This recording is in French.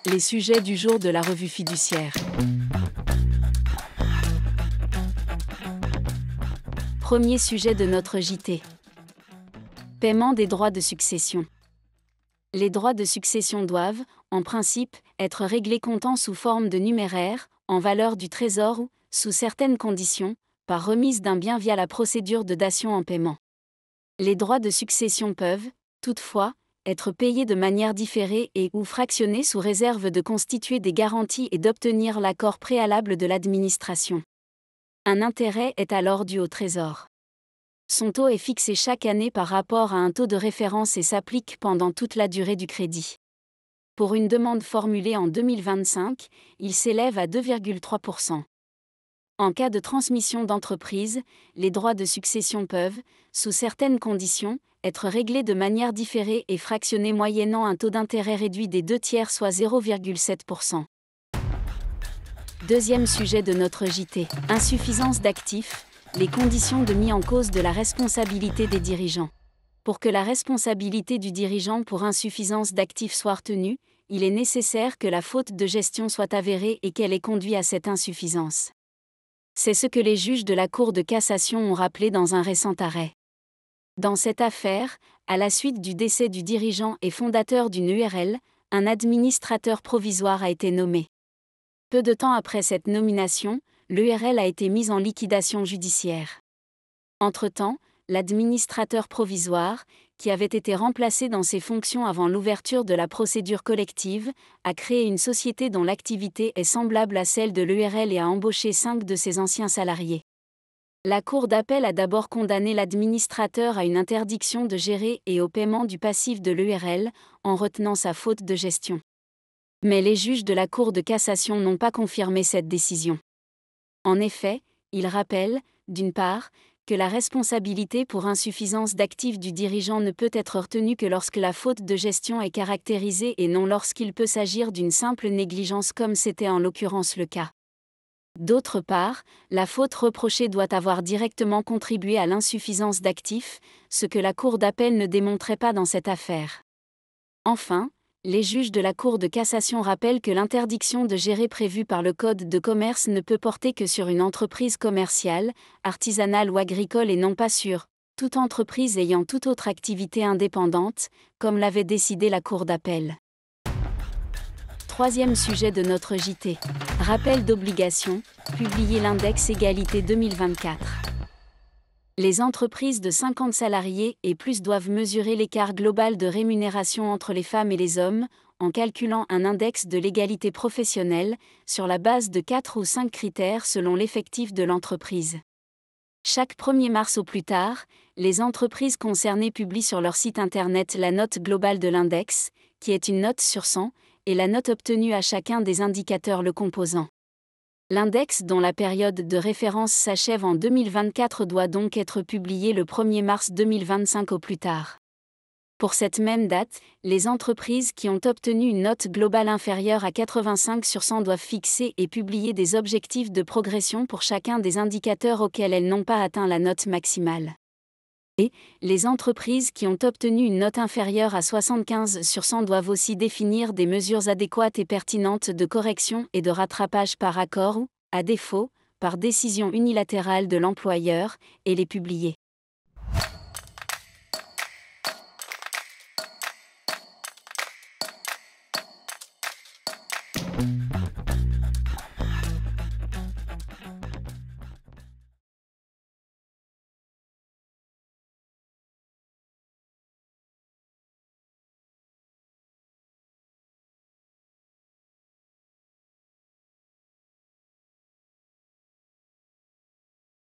Les sujets du jour de la revue fiduciaire. Premier sujet de notre JT. Paiement des droits de succession. Les droits de succession doivent, en principe, être réglés comptant sous forme de numéraire, en valeur du trésor ou, sous certaines conditions, par remise d'un bien via la procédure de dation en paiement. Les droits de succession peuvent, toutefois, être payés de manière différée et ou fractionnés sous réserve de constituer des garanties et d'obtenir l'accord préalable de l'administration. Un intérêt est alors dû au Trésor. Son taux est fixé chaque année par rapport à un taux de référence et s'applique pendant toute la durée du crédit. Pour une demande formulée en 2025, il s'élève à 2,3%. En cas de transmission d'entreprise, les droits de succession peuvent, sous certaines conditions, être réglés de manière différée et fractionnés moyennant un taux d'intérêt réduit des 2/3 soit 0,7%. Deuxième sujet de notre JT. Insuffisance d'actifs, les conditions de mise en cause de la responsabilité des dirigeants. Pour que la responsabilité du dirigeant pour insuffisance d'actifs soit retenue, il est nécessaire que la faute de gestion soit avérée et qu'elle ait conduit à cette insuffisance. C'est ce que les juges de la Cour de cassation ont rappelé dans un récent arrêt. Dans cette affaire, à la suite du décès du dirigeant et fondateur d'une URL, un administrateur provisoire a été nommé. Peu de temps après cette nomination, l'URL a été mise en liquidation judiciaire. Entre-temps, l'administrateur provisoire, qui avait été remplacé dans ses fonctions avant l'ouverture de la procédure collective, a créé une société dont l'activité est semblable à celle de l'URL et a embauché 5 de ses anciens salariés. La Cour d'appel a d'abord condamné l'administrateur à une interdiction de gérer et au paiement du passif de l'URL, en retenant sa faute de gestion. Mais les juges de la Cour de cassation n'ont pas confirmé cette décision. En effet, ils rappellent, d'une part, que la responsabilité pour insuffisance d'actifs du dirigeant ne peut être retenue que lorsque la faute de gestion est caractérisée et non lorsqu'il peut s'agir d'une simple négligence comme c'était en l'occurrence le cas. D'autre part, la faute reprochée doit avoir directement contribué à l'insuffisance d'actifs, ce que la Cour d'appel ne démontrait pas dans cette affaire. Enfin, les juges de la Cour de cassation rappellent que l'interdiction de gérer prévue par le Code de commerce ne peut porter que sur une entreprise commerciale, artisanale ou agricole et non pas sur toute entreprise ayant toute autre activité indépendante, comme l'avait décidé la Cour d'appel. Troisième sujet de notre JT. Rappel d'obligation, publier l'index égalité 2024. Les entreprises de 50 salariés et plus doivent mesurer l'écart global de rémunération entre les femmes et les hommes, en calculant un index de l'égalité professionnelle, sur la base de 4 ou 5 critères selon l'effectif de l'entreprise. Chaque 1er mars au plus tard, les entreprises concernées publient sur leur site internet la note globale de l'index, qui est une note sur 100, et la note obtenue à chacun des indicateurs le composant. L'index dont la période de référence s'achève en 2024 doit donc être publié le 1er mars 2025 au plus tard. Pour cette même date, les entreprises qui ont obtenu une note globale inférieure à 85 sur 100 doivent fixer et publier des objectifs de progression pour chacun des indicateurs auxquels elles n'ont pas atteint la note maximale. Et, les entreprises qui ont obtenu une note inférieure à 75 sur 100 doivent aussi définir des mesures adéquates et pertinentes de correction et de rattrapage par accord ou, à défaut, par décision unilatérale de l'employeur, et les publier.